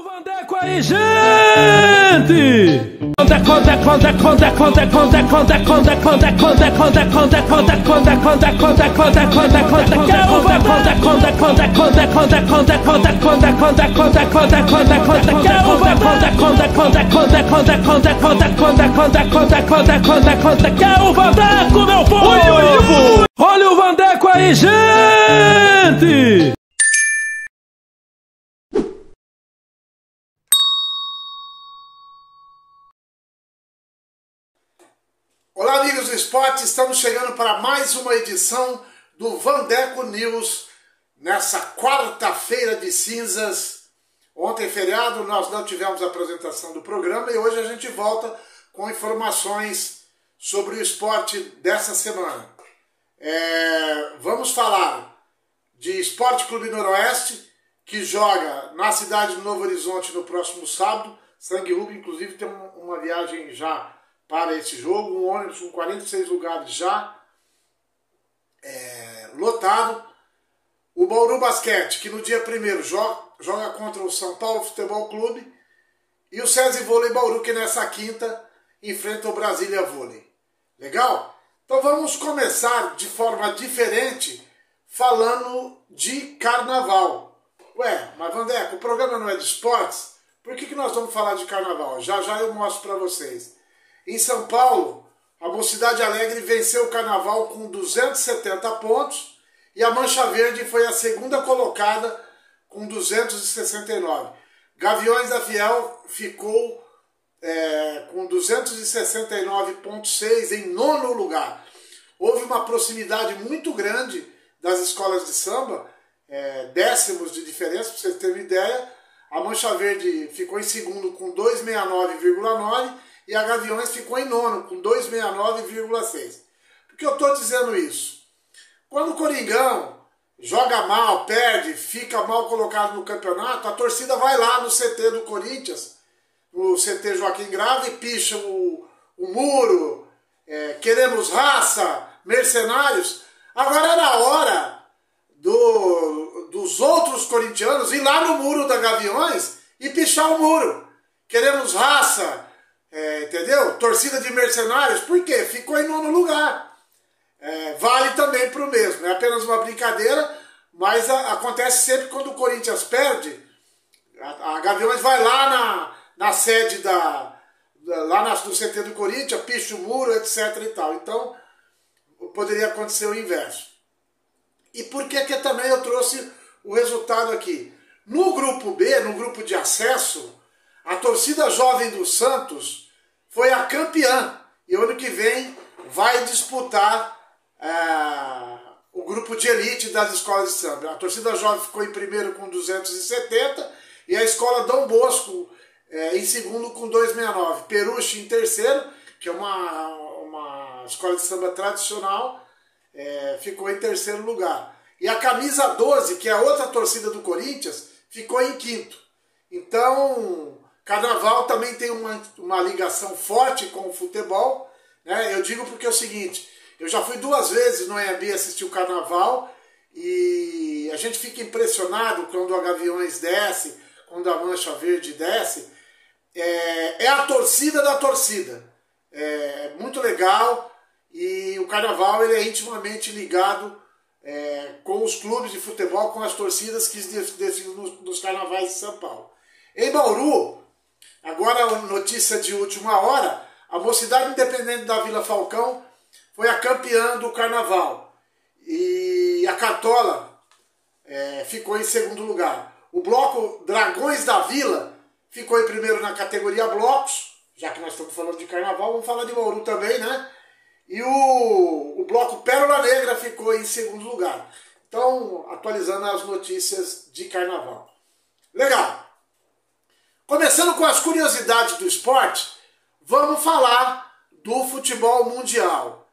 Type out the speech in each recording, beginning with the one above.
Vandeco aí, gente! Olha o Vandeco aí, gente! Olá, amigos do esporte, estamos chegando para mais uma edição do Vandeco News nessa quarta-feira de cinzas. Ontem, feriado, nós não tivemos a apresentação do programa e hoje a gente volta com informações sobre o esporte dessa semana. Vamos falar de Esporte Clube Noroeste, que joga na cidade de Novo Horizonte no próximo sábado. Sangue Rubro, inclusive, tem uma viagem já para esse jogo, um ônibus com 46 lugares já lotado. O Bauru Basquete, que no dia 1º joga contra o São Paulo Futebol Clube, e o SESI Vôlei Bauru, que nessa quinta enfrenta o Brasília Vôlei. Legal? Então vamos começar de forma diferente falando de carnaval. Ué, mas Vandeco, o programa não é de esportes? Por que nós vamos falar de carnaval? Já já eu mostro para vocês. Em São Paulo, a Mocidade Alegre venceu o carnaval com 270 pontos e a Mancha Verde foi a segunda colocada com 269. Gaviões da Fiel ficou com 269,6 em nono lugar. Houve uma proximidade muito grande das escolas de samba, décimos de diferença, para vocês terem uma ideia. A Mancha Verde ficou em segundo com 269,9 e a Gaviões ficou em nono com 269,6. Por que eu estou dizendo isso? Quando o Coringão joga mal, perde, fica mal colocado no campeonato, a torcida vai lá no CT do Corinthians, no CT Joaquim Grava, e picha o muro, queremos raça, mercenários. Agora era a hora dos outros corintianos ir lá no muro da Gaviões e pichar o muro. Queremos raça, entendeu? Torcida de mercenários. Por quê? Ficou em nono lugar. Vale também para o mesmo. É apenas uma brincadeira, mas acontece sempre quando o Corinthians perde. A Gaviões vai lá na sede lá no CT do Corinthians, picha o muro, etc. e tal. Então, poderia acontecer o inverso. E por que também eu trouxe o resultado aqui? No grupo B, no grupo de acesso, a torcida jovem do Santos foi a campeã. E ano que vem vai disputar o grupo de elite das escolas de samba. A torcida jovem ficou em primeiro com 270 e a escola Dom Bosco em segundo com 269. Peruche em terceiro, que é uma escola de samba tradicional, ficou em terceiro lugar. E a camisa 12, que é a outra torcida do Corinthians, ficou em quinto. Então, carnaval também tem uma ligação forte com o futebol, né? Eu digo porque é o seguinte, eu já fui 2 vezes no Anhembi assistir o carnaval e a gente fica impressionado quando a Gaviões desce, quando a Mancha Verde desce. É a torcida da torcida. É muito legal e o carnaval ele é intimamente ligado com os clubes de futebol, com as torcidas que desfilem nos carnavais de São Paulo. Em Bauru, agora notícia de última hora, a Mocidade Independente da Vila Falcão foi a campeã do carnaval. E a Cartola ficou em segundo lugar. O bloco Dragões da Vila ficou em primeiro na categoria blocos, já que nós estamos falando de carnaval, vamos falar de Bauru também, né? E o bloco Pérola Negra ficou em segundo lugar. Então, atualizando as notícias de carnaval. Legal! Começando com as curiosidades do esporte, vamos falar do futebol mundial.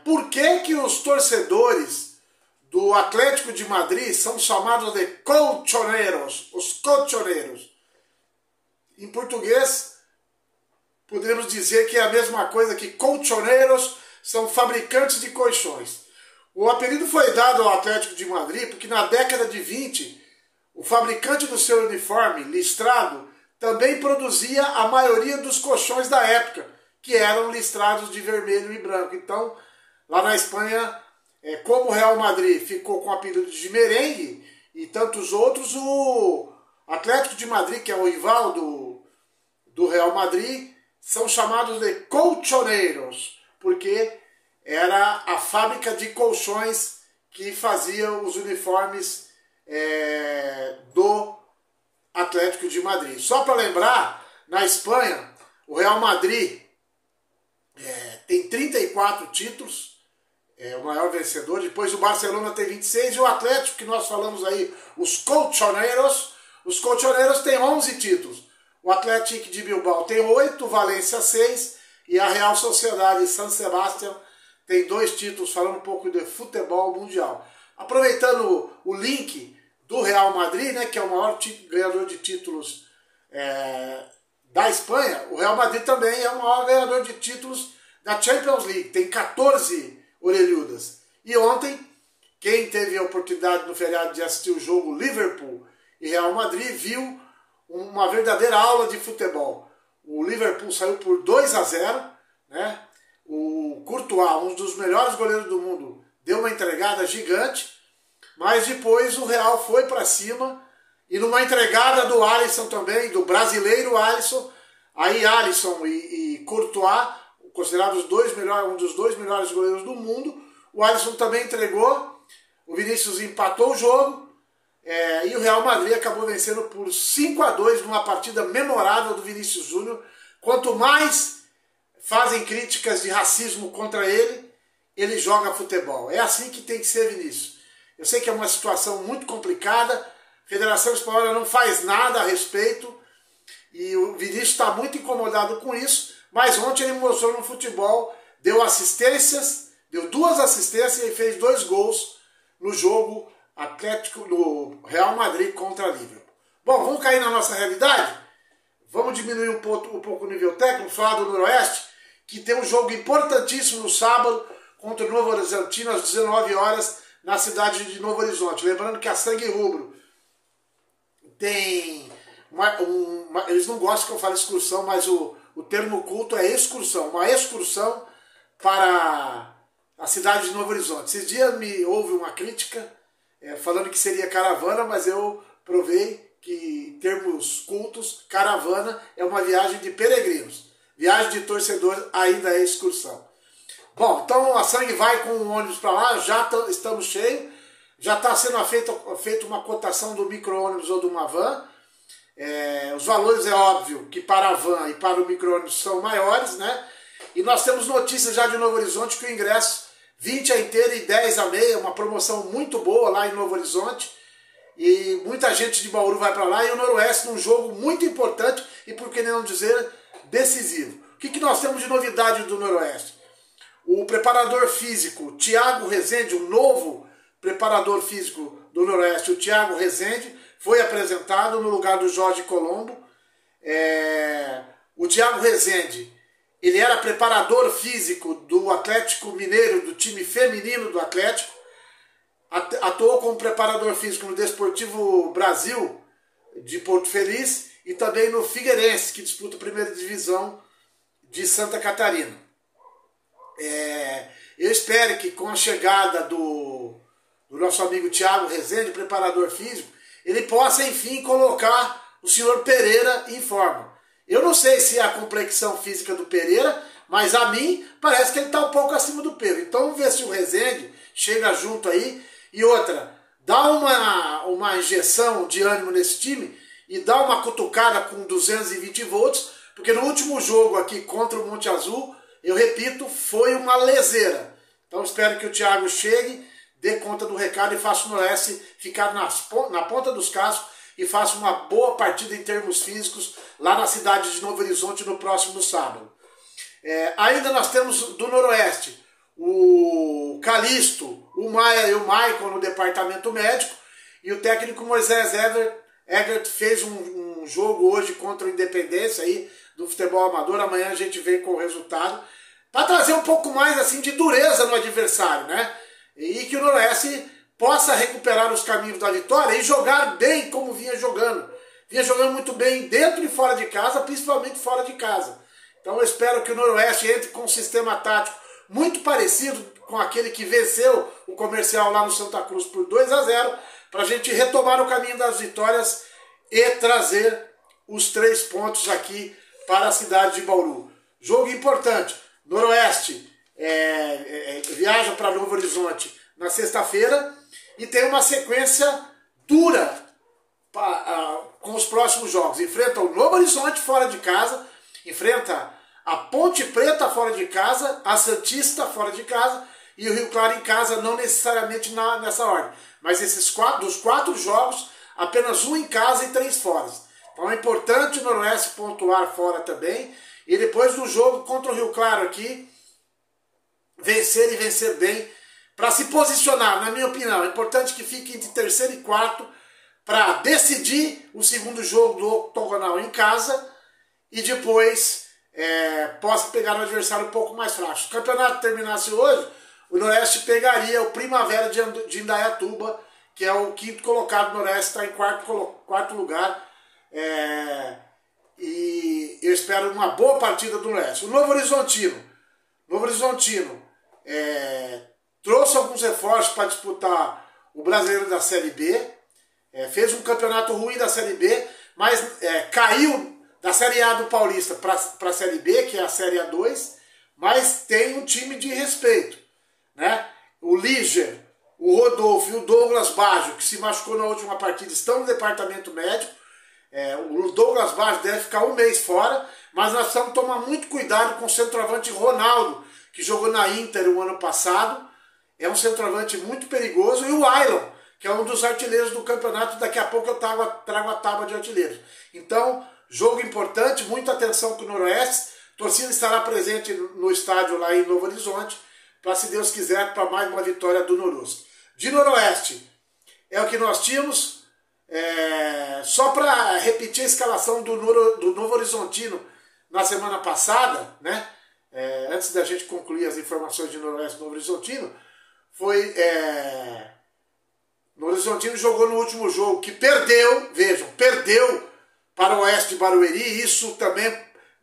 Por que os torcedores do Atlético de Madrid são chamados de colchoneros? Os colchoneiros. Em português, poderíamos dizer que é a mesma coisa que colchoneiros são fabricantes de colchões. O apelido foi dado ao Atlético de Madrid porque na década de 20 o fabricante do seu uniforme listrado também produzia a maioria dos colchões da época, que eram listrados de vermelho e branco. Então, lá na Espanha, como o Real Madrid ficou com o apelido de merengue e tantos outros, o Atlético de Madrid, que é o rival do Real Madrid, são chamados de colchoneiros, porque era a fábrica de colchões que fazia os uniformes do Atlético de Madrid. Só para lembrar, na Espanha, o Real Madrid tem 34 títulos, é o maior vencedor. Depois o Barcelona tem 26 e o Atlético, que nós falamos aí, os colchoneiros têm 11 títulos. O Atlético de Bilbao tem 8, o Valência 6 e a Real Sociedade San Sebastián tem 2 títulos, falando um pouco de futebol mundial. Aproveitando o link do Real Madrid, né, que é o maior ganhador de títulos da Espanha, o Real Madrid também é o maior ganhador de títulos da Champions League, tem 14 orelhudas. E ontem, quem teve a oportunidade no feriado de assistir o jogo Liverpool e Real Madrid, viu uma verdadeira aula de futebol. O Liverpool saiu por 2-0, né? O Courtois, um dos melhores goleiros do mundo, deu uma entregada gigante, mas depois o Real foi para cima, e numa entregada do Alisson também, do brasileiro Alisson, aí Alisson e Courtois, considerados um dos dois melhores goleiros do mundo, o Alisson também entregou, o Vinícius empatou o jogo, e o Real Madrid acabou vencendo por 5-2 numa partida memorável do Vinícius Júnior. Quanto mais fazem críticas de racismo contra ele, ele joga futebol. É assim que tem que ser, Vinícius. Eu sei que é uma situação muito complicada, a Federação Espanhola não faz nada a respeito, e o Vinícius está muito incomodado com isso, mas ontem ele mostrou no futebol, deu 2 assistências e fez 2 gols no jogo Atlético do Real Madrid contra Liverpool. Bom, vamos cair na nossa realidade? Vamos diminuir um pouco o nível técnico, falar do Noroeste, que tem um jogo importantíssimo no sábado contra o Novo Horizontino às 19 horas na cidade de Novo Horizonte. Lembrando que a Sangue Rubro tem eles não gostam que eu fale excursão, mas o termo culto é excursão, uma excursão para a cidade de Novo Horizonte. Esses dias houve uma crítica falando que seria caravana, mas eu provei que em termos cultos, caravana é uma viagem de peregrinos. Viagem de torcedor ainda é excursão. Bom, então a Sangue vai com o ônibus para lá, já estamos cheios, já está sendo feita uma cotação do micro-ônibus ou de uma van. Os valores é óbvio que para a van e para o micro-ônibus são maiores, né? E nós temos notícias já de Novo Horizonte que o ingresso 20 a inteira e 10 a meia, uma promoção muito boa lá em Novo Horizonte. E muita gente de Bauru vai para lá, e o Noroeste num jogo muito importante e, por que não dizer, decisivo. O que nós temos de novidade do Noroeste? O preparador físico Thiago Rezende, o novo preparador físico do Noroeste, o Thiago Rezende, foi apresentado no lugar do Jorge Colombo. O Thiago Rezende, ele era preparador físico do Atlético Mineiro, do time feminino do Atlético, atuou como preparador físico no Desportivo Brasil de Porto Feliz e também no Figueirense, que disputa a primeira divisão de Santa Catarina. Eu espero que com a chegada do nosso amigo Thiago Rezende, preparador físico, ele possa enfim colocar o senhor Pereira em forma. Eu não sei se é a complexão física do Pereira, mas a mim parece que ele está um pouco acima do peso. Então vamos ver se o Rezende chega junto aí. E outra, dá uma injeção de ânimo nesse time e dá uma cutucada com 220 volts, porque no último jogo aqui contra o Monte Azul, eu repito, foi uma leseira. Então espero que o Thiago chegue, dê conta do recado e faça o Noroeste ficar na ponta dos cascos e faça uma boa partida em termos físicos lá na cidade de Novo Horizonte no próximo sábado. Ainda nós temos do Noroeste o Calixto, o Maia e o Michael no departamento médico, e o técnico Moisés Egert fez um jogo hoje contra o Independência aí, do futebol amador. Amanhã a gente vem com o resultado, para trazer um pouco mais assim de dureza no adversário, né? E que o Noroeste possa recuperar os caminhos da vitória e jogar bem como vinha jogando. Vinha jogando muito bem dentro e fora de casa, principalmente fora de casa. Então eu espero que o Noroeste entre com um sistema tático muito parecido com aquele que venceu o Comercial lá no Santa Cruz por 2-0, para a gente retomar o caminho das vitórias e trazer os 3 pontos aqui para a cidade de Bauru. Jogo importante. Noroeste viaja para Novo Horizonte na sexta-feira e tem uma sequência dura com os próximos jogos. Enfrenta o Novo Horizonte fora de casa, enfrenta a Ponte Preta fora de casa, a Santista fora de casa e o Rio Claro em casa, não necessariamente nessa ordem. Mas dos 4 jogos, apenas 1 em casa e 3 fora. Então é importante o Noroeste pontuar fora também. E depois do jogo contra o Rio Claro aqui, vencer e vencer bem, para se posicionar, na minha opinião. É importante que fique entre terceiro e quarto para decidir o segundo jogo do octogonal em casa e depois possa pegar um adversário um pouco mais fraco. Se o campeonato terminasse hoje, o Noroeste pegaria o Primavera de Indaiatuba, que é o 5º colocado. O Noroeste está em quarto lugar. E eu espero uma boa partida do Noroeste. O Novo Horizontino trouxe alguns reforços para disputar o Brasileiro da Série B. Fez um campeonato ruim da Série B, mas caiu da Série A do Paulista para a Série B, que é a Série A2, mas tem um time de respeito, né? O Líger, o Rodolfo e o Douglas Baggio, que se machucou na última partida, estão no departamento médico. O Douglas Baggio deve ficar 1 mês fora, mas nós precisamos tomar muito cuidado com o centroavante Ronaldo, que jogou na Inter o ano passado. É um centroavante muito perigoso. E o Ailon, que é um dos artilheiros do campeonato. Daqui a pouco eu trago a tábua de artilheiros. Então, jogo importante, muita atenção para o Noroeste. A torcida estará presente no estádio lá em Novo Horizonte, para, se Deus quiser, para mais uma vitória do Noroeste. De Noroeste, é o que nós tínhamos. Só para repetir a escalação do Novo Horizontino na semana passada, né? Antes da gente concluir as informações de Noroeste e Novo Horizontino, foi... Novo Horizontino jogou no último jogo, que perdeu, vejam, perdeu para o Oeste de Barueri. Isso também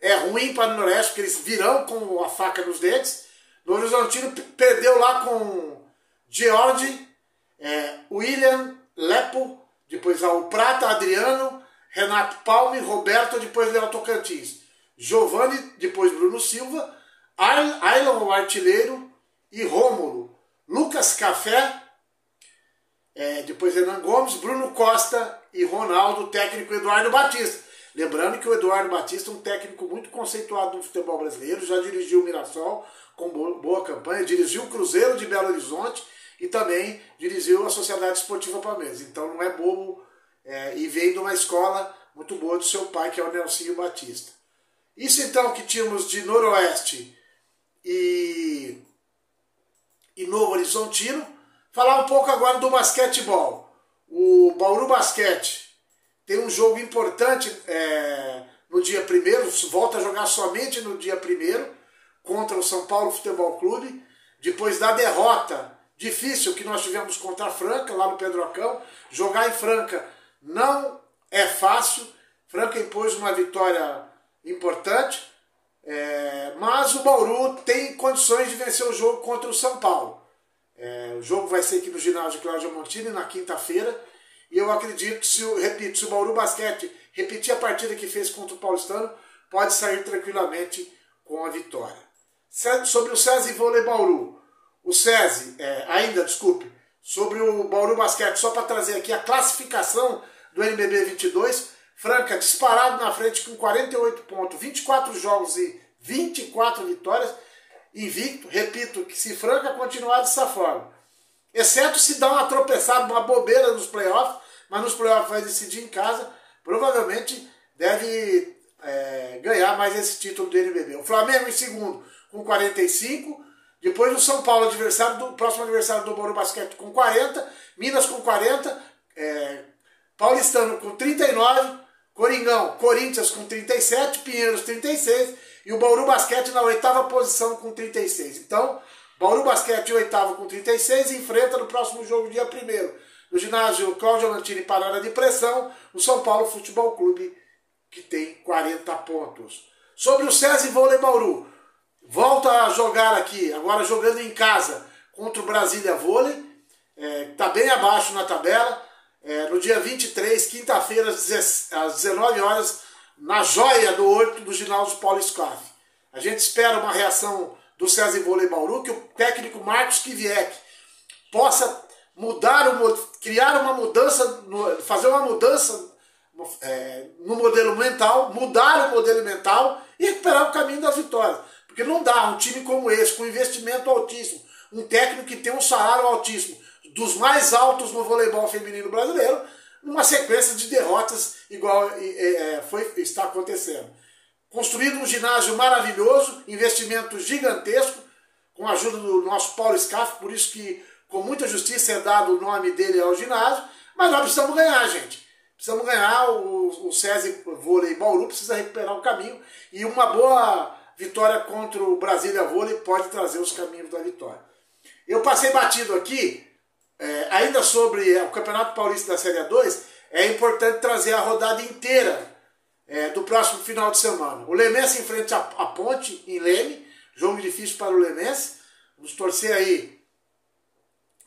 é ruim para o Noroeste, porque eles virão com a faca nos dentes. Novo Horizontino perdeu lá com George, William Lepo, depois o Prata, Adriano, Renato Palme, Roberto, depois Léo Tocantins, Giovanni, depois Bruno Silva, Ailon, o artilheiro, e Rômulo, Lucas Café, depois Renan Gomes, Bruno Costa e Ronaldo, técnico Eduardo Batista. Lembrando que o Eduardo Batista é um técnico muito conceituado no futebol brasileiro, já dirigiu o Mirassol com boa campanha, dirigiu o Cruzeiro de Belo Horizonte e também dirigiu a Sociedade Esportiva Palmeiras. Então não é bobo, e vem de uma escola muito boa do seu pai, que é o Nelsinho Batista. Isso então que tínhamos de Noroeste e Novo Horizontino. Falar um pouco agora do basquetebol. O Bauru Basquete tem um jogo importante no dia 1º, volta a jogar somente no dia 1º, contra o São Paulo Futebol Clube, depois da derrota difícil que nós tivemos contra a Franca, lá no Pedrocão. Jogar em Franca não é fácil. Franca impôs uma vitória importante, mas o Bauru tem condições de vencer o jogo contra o São Paulo. O jogo vai ser aqui no ginásio Cláudio Montini, na quinta-feira, e eu acredito que, se o Bauru Basquete repetir a partida que fez contra o Paulistano, pode sair tranquilamente com a vitória. Sobre o SESI Vôlei Bauru, sobre o Bauru Basquete, só para trazer aqui a classificação do NBB 22, Franca disparado na frente com 48 pontos, 24 jogos e 24 vitórias, invicto. Repito que se Franca continuar dessa forma, exceto se dá uma tropeçada, uma bobeira nos playoffs, mas nos playoffs vai decidir em casa, provavelmente deve ganhar mais esse título do NBB. O Flamengo em segundo com 45, depois o São Paulo, próximo adversário do Bauru Basquete, com 40, Minas com 40, Paulistano com 39, Corinthians com 37, Pinheiros 36 e o Bauru Basquete na 8ª posição com 36. Então, Bauru Basquete, oitavo, com 36, enfrenta no próximo jogo, dia 1º, no ginásio Cláudio Mantini, Parada de Pressão, o São Paulo Futebol Clube, que tem 40 pontos. Sobre o SESI Vôlei Bauru, volta a jogar aqui, agora jogando em casa, contra o Brasília Vôlei, está bem abaixo na tabela, no dia 23, quinta-feira, às 19 horas, na joia do Horto do ginásio Paulo Scaff. A gente espera uma reação do SESI Vôlei Bauru, que o técnico Marcos Kiviek possa criar uma mudança, fazer uma mudança no modelo mental, mudar o modelo mental e recuperar o caminho das vitórias. Porque não dá um time como esse, com investimento altíssimo, um técnico que tem um salário altíssimo, dos mais altos no voleibol feminino brasileiro, numa sequência de derrotas igual está acontecendo. Construído um ginásio maravilhoso, investimento gigantesco, com a ajuda do nosso Paulo Scaff, por isso que com muita justiça é dado o nome dele ao ginásio, mas nós precisamos ganhar, gente. Precisamos ganhar, o SESI Vôlei Bauru precisa recuperar o caminho, e uma boa vitória contra o Brasília Vôlei pode trazer os caminhos da vitória. Eu passei batido aqui, ainda sobre o Campeonato Paulista da Série 2, é importante trazer a rodada inteira do próximo final de semana. O Lemense enfrenta a Ponte em Leme, jogo difícil para o Lemense. Vamos torcer aí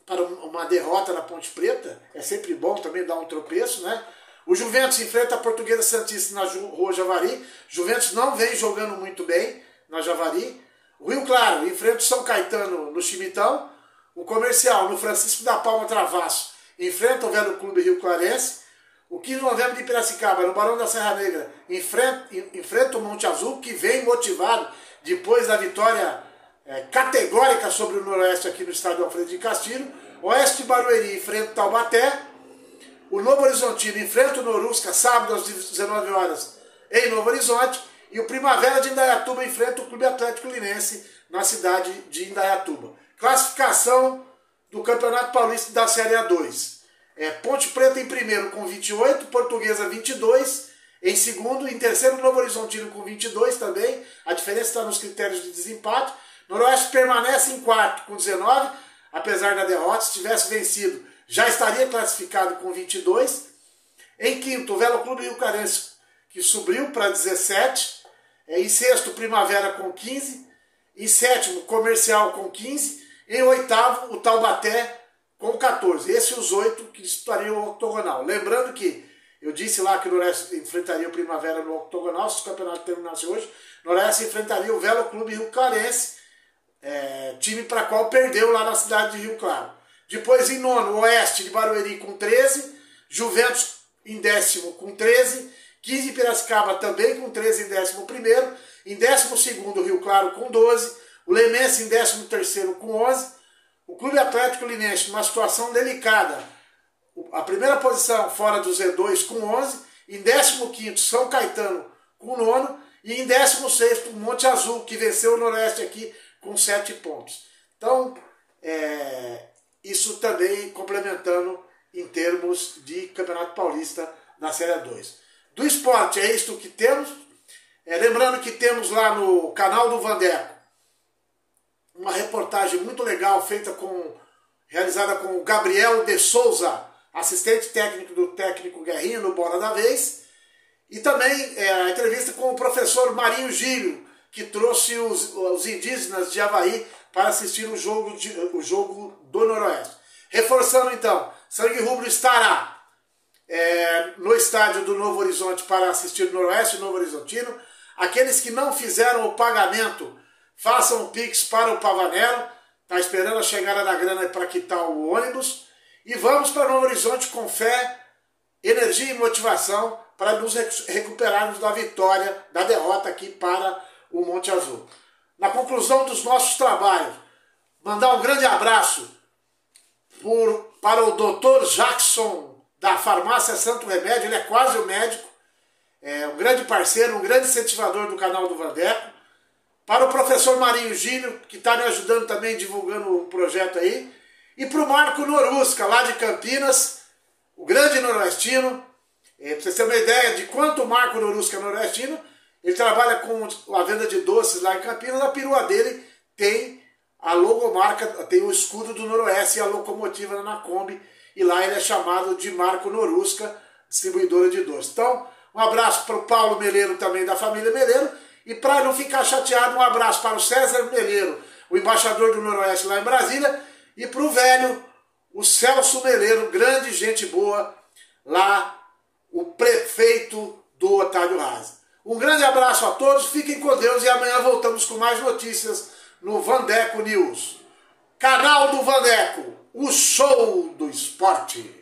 para uma derrota na Ponte Preta, é sempre bom também dar um tropeço, né? O Juventus enfrenta a Portuguesa Santista na Rua Javari. Juventus não vem jogando muito bem na Javari. O Rio Claro enfrenta o São Caetano no Chimitão. O Comercial no Francisco da Palma Travasso enfrenta o Velho Clube Rio Clarense. O 15 de novembro de Piracicaba, no Barão da Serra Negra, enfrenta o Monte Azul, que vem motivado depois da vitória categórica sobre o Noroeste aqui no estádio Alfredo de Castilho. Oeste de Barueri enfrenta o Taubaté. O Novo Horizontino enfrenta o Norusca, sábado às 19 horas, em Novo Horizonte. E o Primavera de Indaiatuba enfrenta o Clube Atlético Linense, na cidade de Indaiatuba. Classificação do Campeonato Paulista da Série A2. Ponte Preta em primeiro com 28, Portuguesa 22, em segundo, em terceiro Novo Horizontino com 22 também, a diferença está nos critérios de desempate. Noroeste permanece em quarto com 19, apesar da derrota, se tivesse vencido já estaria classificado com 22. Em quinto, o Velo Clube Rio Clarense, que subiu para 17, em sexto, Primavera com 15, em sétimo, Comercial com 15, em oitavo, o Taubaté com 14. Esses os 8 que disputariam o octogonal. Lembrando que eu disse lá que o Noroeste enfrentaria o Primavera no octogonal, se o campeonato terminasse hoje. O Noroeste enfrentaria o Velo Clube Rio Clarense, time para qual perdeu lá na cidade de Rio Claro. Depois em nono, o Oeste de Barueri com 13, Juventus em décimo com 13, 15 de Piracicaba também com 13 em 11º, em 12º Rio Claro com 12, o Lemense em 13º com 11, o Clube Atlético Linense, numa situação delicada, a primeira posição fora do Z2 com 11, em 15º São Caetano com 9 e em 16º o Monte Azul, que venceu o Noroeste aqui com 7 pontos. Então, isso também complementando em termos de Campeonato Paulista na Série 2. Do esporte é isto que temos. Lembrando que temos lá no canal do Vandeco uma reportagem muito legal realizada com o Gabriel de Souza, assistente técnico do técnico Guerrinha no Bola da Vez, e também a entrevista com o professor Marinho Gílio, que trouxe os indígenas de Havaí para assistir o jogo do Noroeste. Reforçando então, Sangue Rubro estará no estádio do Novo Horizonte para assistir o Noroeste e o Novo Horizontino. Aqueles que não fizeram o pagamento, façam o Pix para o Pavanello, está esperando a chegada da grana para quitar o ônibus. E vamos para Novo Horizonte com fé, energia e motivação para nos recuperarmos da vitória, da derrota aqui para o Monte Azul. Na conclusão dos nossos trabalhos, mandar um grande abraço para o Dr. Jackson da Farmácia Santo Remédio, ele é quase o médico, um grande parceiro, um grande incentivador do canal do Vandeco. Para o professor Marinho Gílio, que está me ajudando também, divulgando o projeto aí. E para o Marco Norusca, lá de Campinas, o grande noroestino. Para vocês terem uma ideia de quanto o Marco Norusca é noroestino, ele trabalha com a venda de doces lá em Campinas. A perua dele tem a logomarca, tem o escudo do Noroeste e a locomotiva na Kombi, e lá ele é chamado de Marco Norusca, distribuidora de doces. Então, um abraço para o Paulo Meleiro, também da família Meleiro, e para não ficar chateado, um abraço para o César Meleiro, o embaixador do Noroeste lá em Brasília, e para o velho, o Celso Meleiro, grande gente boa, lá, o prefeito do Otávio Raza. Um grande abraço a todos, fiquem com Deus e amanhã voltamos com mais notícias no Vandeco News. Canal do Vandeco, o show do esporte.